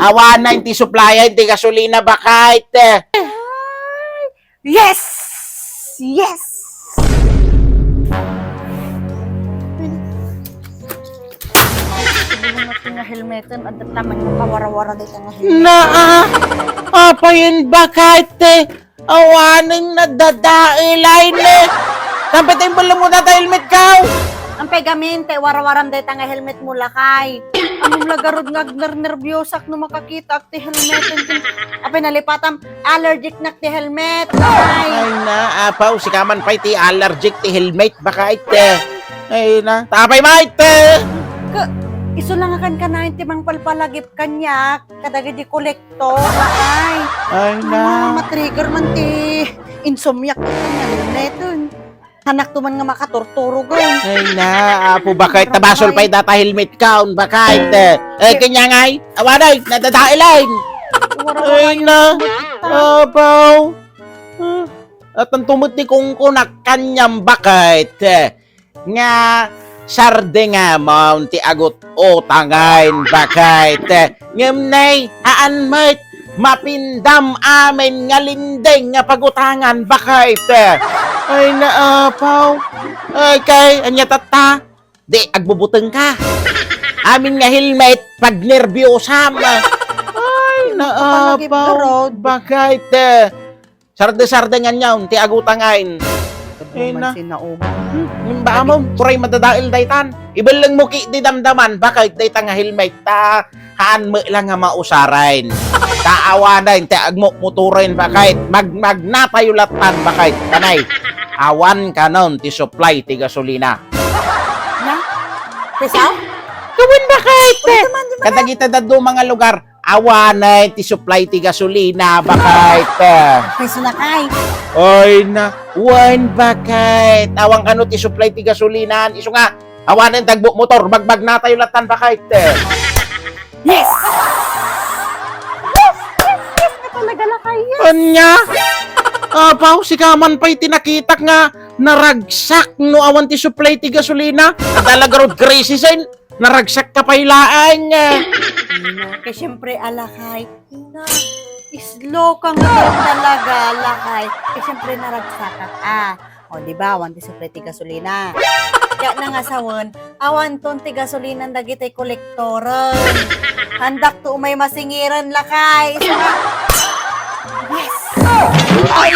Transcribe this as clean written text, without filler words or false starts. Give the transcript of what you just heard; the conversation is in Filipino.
Awanan ti supplyan ti gasolina bakit? Yes! Yes! Sabihin natin nga helmetan at taman mo kawara-wara dito nga helmet. Apa yun bakit? Awanan na dadailain Sampai tayo bala mo na helmet ka. Ang pegaminte, wara-waram dito nga helmet mo lakay. Anong lagarod nga nervyosak no makakita ak ti helmet. Apay nalipatam, allergic na ti helmet. Lakay. Ay na, apaw, si kaman pa ti allergic ti helmet bakit? Ay na, tapay mait. Iso lang akan ka na timang palpalagip kanya, kadagay di kolektor, lakay. Ay na. Matrigger man ti insomniac kanya helmeton. Hanak tuman nga makatorturo gawin. Ay na, apo bakit tabasol pa data helmet ka, bakit? Kanya ngay, awanay, nadadailain. Ay na, apaw. At ang tumot ni kung kunak kanyang bakit? Nga, sarde nga mo, ti agot o tangain bakit? Ngamnay, haan mo't mapindam amin nga lindeng nga pagutangan bakit? Ay naapaw. Ay kay, anya tata. Di, agbubuteng ka. Amin nga helmet pag nervyosam. Ay naapaw. Bakit? Sarde-sarde nga niya, ti agutangain. Ay na. Ba mo, kuray madadail daytan. Ibalang mo ki di damdaman, bakit dayta nga helmet ta haan mo lang nga mausarain. Taawanan, ti agmo motorin bakit? Magnapayulatan bakit? Kanay. Awan ka nun ti supply ti gasolina. Na? Pesa? Gawin bakit? Di ba? Kadagita daddo mga lugar, awanay ti supply ti gasolina bakit? Peso na kay. Oy na, wan bakit? Awang ano ti supply ti gasolina, iso nga, awanan tagbo motor, bagbag na tayo latan bakit? Yes! Yes! Talaga na kayo. Anya? Apaw, si kaman pa'y tinakitak nga naragsak no awan ti supply ti gasolina. At talaga road crazy sin, naragsak ka pa'y laan. Kaya siyempre alakay. Slow ka nga talaga alakay. Kaya siyempre naragsakat. O diba, awan ti supply ti gasolina. Kaya na nga sawan, awan ton ti gasolina dagitay kolektoran. Handak to umay masingiran lakay. Yes! Ay,